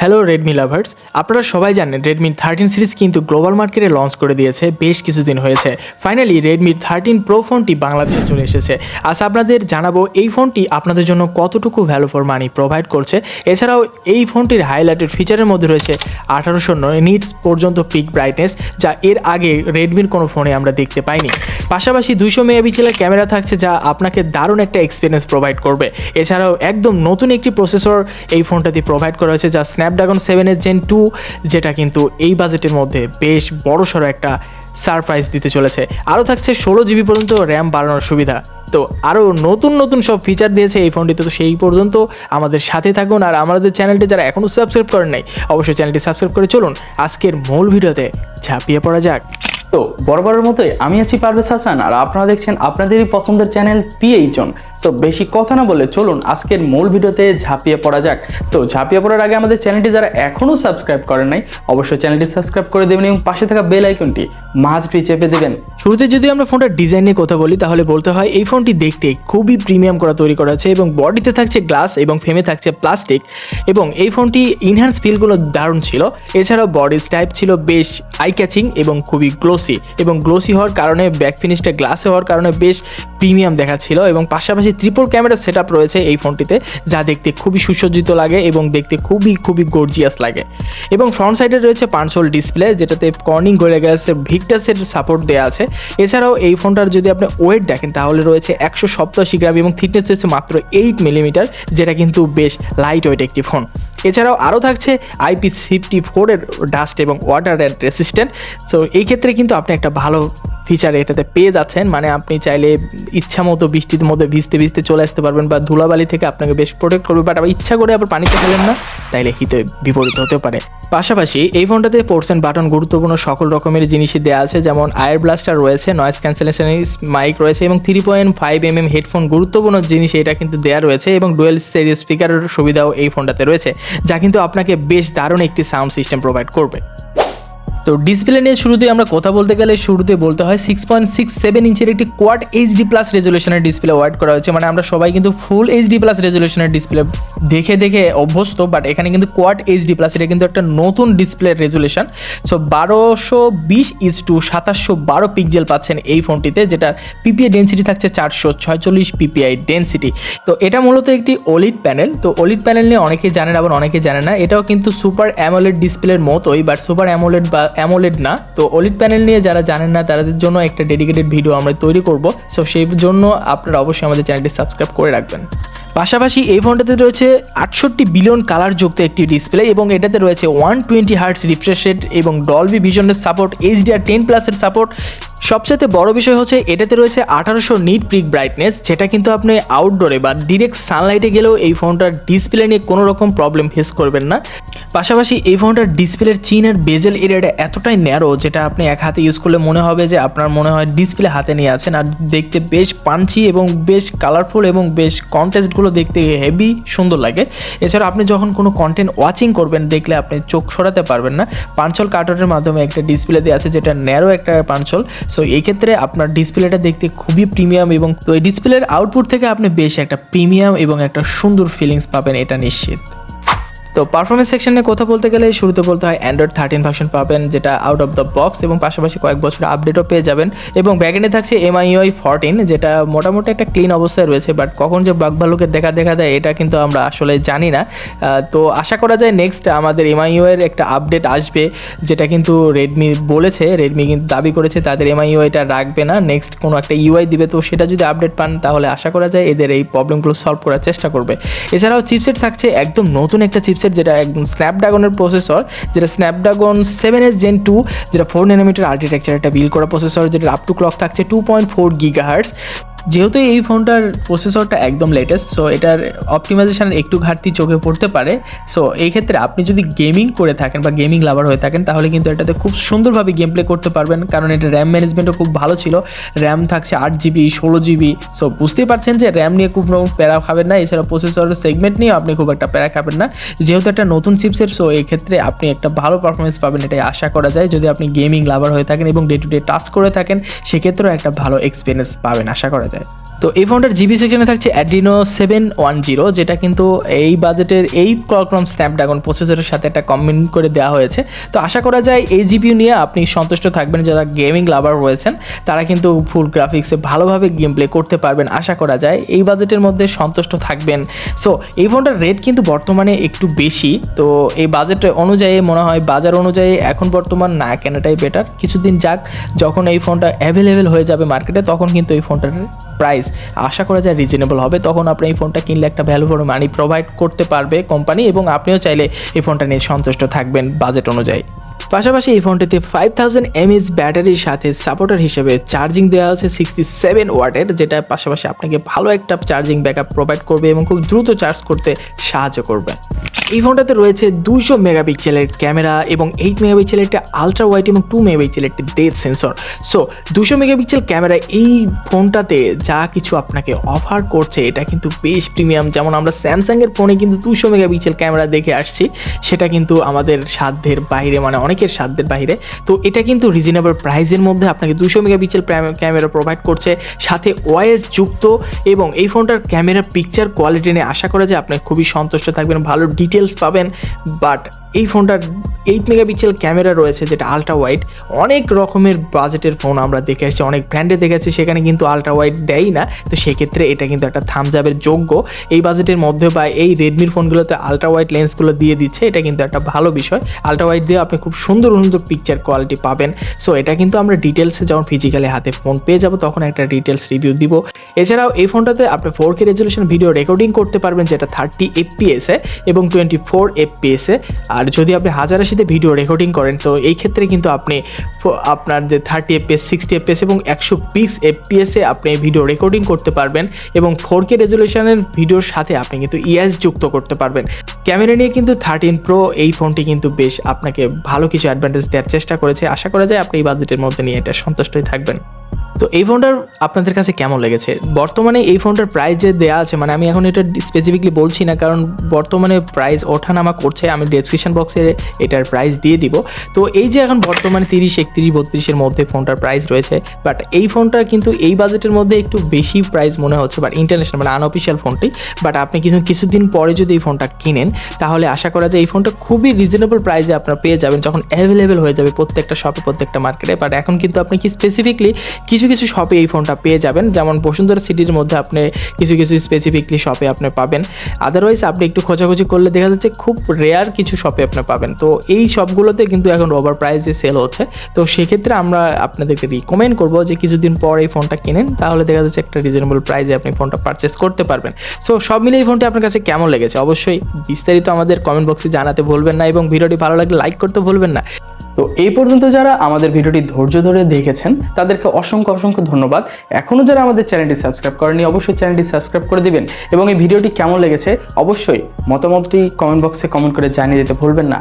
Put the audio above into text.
Hello Redmi lovers, আপনারা সবাই জানেন রেডমি 13 সিরিজ কিন্তু গ্লোবাল মার্কেটে লঞ্চ করে দিয়েছে। বেশ কিছুদিন হয়েছে। ফাইনালি রেডমি 13 প্রো ফোনটি বাংলাদেশে চলে এসেছে। আজ আপনাদের জানাবো এই ফোনটি আপনাদের জন্য কতটুকু ভ্যালু ফর মানি প্রোভাইড করছে। এছাড়াও এই ফোনটির হাইলাইটেড ফিচারের মধ্যে রয়েছে 1809 নিটস পর্যন্ত পিক ব্রাইটনেস, যা এর আগে রেডমির কোনো ফোনে আমরা দেখতে পাইনি। পাশাপাশি 200 মেগাপিক্সেলের ক্যামেরা থাকছে, যা আপনাকে দারুণ একটা এক্সপিরিয়েন্স প্রোভাইড করবে। এছাড়াও একদম নতুন একটি প্রসেসর এই ফোনটাতে প্রোভাইড করা হয়েছে, যা স্ন্যাপড্রাগন 7 Gen 2, যেটা কিন্তু এই বাজেটের মধ্যে বেশ বড়সড় একটা সারপ্রাইজ দিতে চলেছে। আরও থাকছে 16 জিবি পর্যন্ত র্যাম বাড়ানোর সুবিধা। তো আরও নতুন সব ফিচার দিয়েছে এই ফোনটিতে। তো সেই পর্যন্ত আমাদের সাথে থাকুন, আর আমাদের চ্যানেলটি যারা এখনও সাবস্ক্রাইব করেন নাই অবশ্যই চ্যানেলটি সাবস্ক্রাইব করে চলুন আজকের মূল ভিডিওতে ঝাঁপিয়ে পড়া যাক। তো বরাবরের মতোই আমি আছি পারভেজ হাসান, আর আপনারা দেখছেন আপনাদেরই পছন্দের চ্যানেল PhZoNe। তো বেশি কথা না বলে চলুন আজকের মূল ভিডিওতে ঝাঁপিয়ে পড়া যাক। তো ঝাঁপিয়ে পড়ার আগে আমাদের চ্যানেলটি যারা এখনও সাবস্ক্রাইব করেন নাই অবশ্যই চ্যানেলটি সাবস্ক্রাইব করে দেবেন এবং পাশে থাকা বেল আইকনটি মাস্টলি চেপে দেবেন। শুরুতে যদি আমরা ফোনটার ডিজাইন নিয়ে কথা বলি তাহলে বলতে হয় এই ফোনটি দেখতে খুবই প্রিমিয়াম করা তৈরি করা আছে, এবং বডিতে থাকছে গ্লাস এবং ফ্রেমে থাকছে প্লাস্টিক, এবং এই ফোনটি ইনহ্যান্স ফিলগুলো দারুণ ছিল। এছাড়াও বডির টাইপ ছিল বেশ আই ক্যাচিং এবং খুবই গ্লোসি হওয়ার কারণে ব্যাক ফিনিশটা গ্লাসে হওয়ার কারণে বেশ প্রিমিয়াম দেখাচ্ছিল। এবং পাশাপাশি ট্রিপল ক্যামেরা সেট আপ রয়েছে এই ফোনটিতে, যা দেখতে খুবই সুসজ্জিত লাগে এবং দেখতে খুবই গর্জিয়াস লাগে। এবং ফ্রন্ট সাইডে রয়েছে পাঁচশোল ডিসপ্লে, যেটাতে কর্নিং গোরিলা গ্লাসের ভিক্টাসের সাপোর্ট দেওয়া আছে। এছাড়াও এই ফোনটার যদি আপনি ওয়েট দেখেন তাহলে রয়েছে 187 গ্রাম এবং থিকনেস রয়েছে মাত্র 8 মিলিমিটার, যেটা কিন্তু বেশ লাইট ওয়েট একটি ফোন। এছাড়াও আরও থাকছে IP54 এর ডাস্ট এবং ওয়াটার রেসিস্ট্যান্ট। সো এই ক্ষেত্রে কিন্তু আপনি একটা ভালো ফিচার এটাতে পেয়ে যাচ্ছেন। মানে আপনি চাইলে ইচ্ছা মতো বৃষ্টির মধ্যে ভিজতে চলে আসতে পারবেন, বা ধুলাবালি থেকে আপনাকে বেশ প্রোটেক্ট করবে। বাট আবার ইচ্ছা করে আবার পানিতে ফেলেন না, তাইলে হিতে বিপরীত হতে পারে। পাশাপাশি এই ফোনটাতে পোর্টস এন্ড বাটন গুরুত্বপূর্ণ সকল রকমের জিনিসই দেওয়া আছে, যেমন আয়ার ব্লাস্টার রয়েছে, নয়েজ ক্যান্সেলেশন মাইক রয়েছে এবং 3.5mm হেডফোন গুরুত্বপূর্ণ জিনিস এটা কিন্তু দেওয়া রয়েছে, এবং ডুয়েল স্টেরিও স্পিকারের সুবিধাও এই ফোনটাতে রয়েছে, যা কিন্তু আপনাকে বেশ দারুণ একটি সাউন্ড সিস্টেম প্রোভাইড করবে। তো ডিসপ্লে নিয়ে শুরুতে আমরা কথা বলতে গেলে শুরুতে বলতে হয় 6.67 ইঞ্চের একটি কোয়াড HD+ রেজলিউশনের ডিসপ্লে ওয়াইড করা হয়েছে। মানে আমরা সবাই কিন্তু ফুল HD+ রেজলিউশনের ডিসপ্লে দেখে অভ্যস্ত, বাট এখানে কিন্তু কোয়াড HD+, এটা কিন্তু একটা নতুন ডিসপ্লে রেজলিউশন। সো 1220:712 পিক্সেল পাচ্ছেন এই ফোনটিতে, যেটার PPI ডেন্সিটি থাকছে 446 PPI ডেন্সিটি। তো এটা মূলত একটি OLED প্যানেল। তো OLED প্যানেল নিয়ে অনেকে জানেন আবার অনেকে জানে না। এটাও কিন্তু সুপার অ্যামোলেড ডিসপ্লের মতোই, বাট সুপার অ্যামোলেড বা অ্যামোলেড না। তো OLED প্যানেল নিয়ে যারা জানেন না তাদের জন্য একটা ডেডিকেটেড ভিডিও আমরা তৈরি করব। সো সেই জন্য আপনারা অবশ্যই আমাদের চ্যানেলটি সাবস্ক্রাইব করে রাখবেন। পাশাপাশি এই ফোনটাতে রয়েছে 68 বিলিয়ন কালার যুক্ত একটি ডিসপ্লে, এবং এটাতে রয়েছে 120 হার্টজ রিফ্রেশ রেট এবং ডলবি ভিশনের সাপোর্ট, HDR10+ এর সাপোর্ট। সবচেয়ে বড় বিষয় হচ্ছে এটাতে রয়েছে 1800 নিট পিক ব্রাইটনেস, যেটা কিন্তু আপনি আউটডোরে বা ডিরেক্ট সানলাইটে গেলেও এই ফোনটার ডিসপ্লে নিয়ে কোনো রকম প্রবলেম ফেস করবেন না। পাশাপাশি এই ফোনটার ডিসপ্লের চিনের বেজেল এরিয়াটা এতটাই ন্যারো, যেটা আপনি এক হাতে ইউজ করলে মনে হবে যে আপনার মনে হয় ডিসপ্লে হাতে নিয়ে আছেন। আর দেখতে বেশ পাঞ্চি এবং বেশ কালারফুল এবং বেশ কন্টেস্টগুলো দেখতে হেভি সুন্দর লাগে। এছাড়া আপনি যখন কোনো কন্টেন্ট ওয়াচিং করবেন দেখলে আপনি চোখ সরাতে পারবেন না। পাঞ্চল কার্টনের মাধ্যমে একটা ডিসপ্লে দেওয়া আছে, যেটা ন্যারো একটা পাঞ্চল। সো এই ক্ষেত্রে আপনার ডিসপ্লেটা দেখতে খুবই প্রিমিয়াম, এবং তো এই ডিসপ্লের আউটপুট থেকে আপনি বেশ একটা প্রিমিয়াম এবং একটা সুন্দর ফিলিংস পাবেন, এটা নিশ্চিত। তো পারফরমেন্স সেকশনে কথা বলতে গেলে শুরুতে বলতে হয় Android 13 ভার্সন পাবেন, যেটা আউট অফ দ্য বক্স, এবং পাশাপাশি কয়েক বছর আপডেটও পেয়ে যাবেন। এবং ব্যাকএন্ডে থাকছে MIUI 14, যেটা মোটামুটি একটা ক্লিন অবস্থায় রয়েছে, বাট কখন যে বাগ ভালুকের দেখা দেয় এটা কিন্তু আমরা আসলে জানি না। তো আশা করা যায় নেক্সট আমাদের MIUI এর একটা আপডেট আসবে, যেটা কিন্তু রেডমি কিন্তু দাবি করেছে তাদের MIUIটা রাখবে না, নেক্সট কোনো একটা UI দিবে। তো সেটা যদি আপডেট পান তাহলে আশা করা যায় এদের এই প্রবলেমগুলো সলভ করার চেষ্টা করবে। এছাড়াও চিপসেট থাকছে একদম নতুন একটা চিপসেট, যেটা একদম স্ন্যাপড্রাগনের প্রসেসর, যেটা স্ন্যাপড্রাগন 7 Gen 2, যেটা 4 nanometer আর্কিটেকচার একটা বিল্ড করা প্রসেসর, যেটা আপ টু ক্লক থাকছে 2.4 GHz। যেহেতু এই ফোনটার প্রসেসরটা একদম লেটেস্ট, সো এটার অপটিমাইজেশন একটু ঘাটতি চোখে পড়তে পারে। সো এই ক্ষেত্রে আপনি যদি গেমিং করে থাকেন বা গেমিং লাভার হয়ে থাকেন তাহলে কিন্তু এটাতে খুব সুন্দরভাবে গেম প্লে করতে পারবেন, কারণ এটা র্যাম ম্যানেজমেন্টও খুব ভালো ছিল। র্যাম থাকছে 8GB 16GB। সো বুঝতেই পারছেন যে র্যাম নিয়ে খুব প্যারা খাবেন না। এছাড়া প্রসেসরের সেগমেন্ট নিয়ে আপনি খুব একটা প্যারা খাবেন না, যেহেতু একটা নতুন চিপসেট। সো এই ক্ষেত্রে আপনি একটা ভালো পারফরমেন্স পাবেন, এটাই আশা করা যায়। যদি আপনি গেমিং লাভার হয়ে থাকেন এবং ডে টু ডে টাস্ক করে থাকেন সেক্ষেত্রেও একটা ভালো এক্সপিরিয়েন্স পাবেন আশা করা যায়। তো এই ফোনটার জিবি সেকশনে থাকছে অ্যাড্রিনো 710, যেটা কিন্তু এই বাজেটের এই কোয়ালকম স্ন্যাপড্রাগন প্রসেসরের সাথে একটা কম্বিন করে দেওয়া হয়েছে। তো আশা করা যায় এই জিপিইউ নিয়ে আপনি সন্তুষ্ট থাকবেন। যারা গেমিং লাভার রয়েছেন তারা কিন্তু ফুল গ্রাফিক্সে ভালোভাবে গেম প্লে করতে পারবেন। আশা করা যায় এই বাজেটের মধ্যে সন্তুষ্ট থাকবেন। সো এই ফোনটার রেট কিন্তু বর্তমানে একটু বেশি, তো এই বাজেট অনুযায়ী মনে হয় বাজার অনুযায়ী এখন বর্তমান না কেনাটাই বেটার। কিছুদিন যাক, যখন এই ফোনটা অ্যাভেলেবেল হয়ে যাবে মার্কেটে তখন কিন্তু এই ফোনটার প্রাইস আশা করা যায় রিজনেবল হবে। তখন আপনি এই ফোনটা কিনলে একটা ভ্যালু ফর মানি প্রোভাইড করতে পারবে কোম্পানি, এবং আপনিও চাইলে এই ফোনটা নিয়ে সন্তুষ্ট থাকবেন বাজেট অনুযায়ী। পাশাপাশি এই ফোনটিতে 5000 mAh ব্যাটারির সাথে সাপোর্টার হিসেবে চার্জিং দেওয়া হচ্ছে 67 ওয়াটের, যেটা পাশাপাশি আপনাকে ভালো একটা চার্জিং ব্যাকআপ প্রোভাইড করবে এবং খুব দ্রুত চার্জ করতে সাহায্য করবে। এই ফোনটাতে রয়েছে 200 মেগাপিক্সেলের ক্যামেরা এবং 8 মেগাপিক্সেলের একটা আলট্রা ওয়াইড এবং 2 মেগাপিক্সেলের একটি depth sensor. So 200 megapixel camera এই ফোনটাতে যা কিছু আপনাকে অফার করছে এটা কিন্তু বেশ প্রিমিয়াম। যেমন আমরা স্যামসাংয়ের ফোনে কিন্তু 200 মেগাপিক্সেল ক্যামেরা দেখে আসছি, সেটা কিন্তু আমাদের সাধ্যের বাইরে, মানে অনেকের সাধ্যের বাইরে। তো এটা কিন্তু রিজনেবল প্রাইসের মধ্যে আপনাকে 200 মেগাপিক্সেল ক্যামেরা প্রোভাইড করছে, সাথে ওএস যুক্ত, এবং এই ফোনটার ক্যামেরা পিকচার কোয়ালিটি নিয়ে আশা করা যায় আপনি খুবই সন্তুষ্ট থাকবেন, ভালো ডিটেলস পাবেন। বাট এই ফোনটার 8 মেগাপিক্সেল ক্যামেরা রয়েছে যেটা আলট্রা ওয়াইড। অনেক রকমের বাজেটের ফোন আমরা দেখে আসছি, অনেক ব্র্যান্ডে দেখেছি, সেখানে কিন্তু আলট্রা ওয়াইড দেয়ই না। তো সেক্ষেত্রে এটা কিন্তু একটা থামস আপের যোগ্য। এই বাজেটের মধ্যে বা এই রেডমির ফোনগুলোতে আলট্রা ওয়াইড লেন্সগুলো দিয়ে দিচ্ছে, এটা কিন্তু একটা ভালো বিষয়। আলট্রা ওয়াইড দিয়ে আপনি খুব সুন্দর সুন্দর পিকচার কোয়ালিটি পাবেন। সো এটা কিন্তু আমরা ডিটেলসে যখন ফিজিক্যালি হাতে ফোন পেয়ে যাব তখন একটা ডিটেলস রিভিউ দিব। এছাড়াও এই ফোনটাতে আপনি 4K রেজলিউশন ভিডিও রেকর্ডিং করতে পারবেন, যেটা 30 FPS এবং 24 FPS। আর যদি আপনি 1080তে ভিডিও রেকর্ডিং করেন তো এই ক্ষেত্রে কিন্তু আপনি আপনার যে 30 FPS, 60 FPS এবং 120 FPS আপনি ভিডিও রেকর্ডিং করতে পারবেন, এবং 4K রেজলিউশনের ভিডিওর সাথে আপনি কিন্তু ইএস যুক্ত করতে পারবেন। ক্যামেরা নিয়ে কিন্তু 13 Pro এই ফোনটি কিন্তু বেশ আপনাকে ভালো কিছু অ্যাডভান্টেজ দেওয়ার চেষ্টা করেছে। আশা করা যায় আপনি এই বাজেটের মধ্যে নিয়ে এটা সন্তুষ্টই থাকবেন। তো এই ফোনটার আপনাদের কাছে কেমন লেগেছে? বর্তমানে এই ফোনটার প্রাইস যে দেওয়া আছে, মানে আমি এখন এটা স্পেসিফিকলি বলছি না কারণ বর্তমানে প্রাইস ওঠানামা করছে, আমি ডেসক্রিপশন বক্সে এটার প্রাইস দিয়ে দিব। তো এই যে এখন বর্তমানে 30, 31, 32-এর মধ্যে ফোনটার প্রাইস রয়েছে, বাট এই ফোনটা কিন্তু এই বাজেটের মধ্যে একটু বেশি প্রাইস মনে হচ্ছে, বাট ইন্টারন্যাশনাল মানে আনঅফিসিয়াল ফোনটি। বাট আপনি কিছুদিন পরে যদি এই ফোনটা কিনেন তাহলে আশা করা যায় এই ফোনটা খুবই রিজনেবল প্রাইসে আপনারা পেয়ে যাবেন, যখন অ্যাভেলেবেল হয়ে যাবে প্রত্যেকটা শপে, প্রত্যেকটা মার্কেটে। বাট এখন কিন্তু আপনি কি স্পেসিফিকলি কিছু শপে এই ফোনটা পেয়ে যাবেন, যেমন বসুন্ধরা সিটির মধ্যে আপনি কিছু স্পেসিফিকলি শপে আপনি পাবেন। আদারওয়াইজ আপনি একটু খোঁজাখুঁজি করলে দেখা যাচ্ছে খুব রেয়ার কিছু শপে আপনি পাবেন। তো এই শপগুলোতে কিন্তু এখন ওভার প্রাইসে সেল হচ্ছে। তো সেক্ষেত্রে আমরা আপনাদেরকে রিকমেন্ড করবো যে কিছুদিন পর এই ফোনটা কিনেন, তাহলে দেখা যাচ্ছে একটা রিজনেবল প্রাইসে আপনি ফোনটা পারচেস করতে পারবেন। সো সব মিলে এই ফোনটি আপনার কাছে কেমন লেগেছে অবশ্যই বিস্তারিত আমাদের কমেন্ট বক্সে জানাতে ভুলবেন না, এবং ভিডিওটি ভালো লাগলে লাইক করতে ভুলবেন না। তো এই পর্যন্ত যারা আমাদের ভিডিওটি ধৈর্য ধরে দেখেছেন তাদেরকে অসংখ্য অসংখ্য ধন্যবাদ। এখনও যারা আমাদের চ্যানেলটি সাবস্ক্রাইব করেনি অবশ্যই চ্যানেলটি সাবস্ক্রাইব করে দিবেন, এবং এই ভিডিওটি কেমন লেগেছে অবশ্যই মতামতটি কমেন্ট বক্সে কমেন্ট করে জানিয়ে দিতে ভুলবেন না।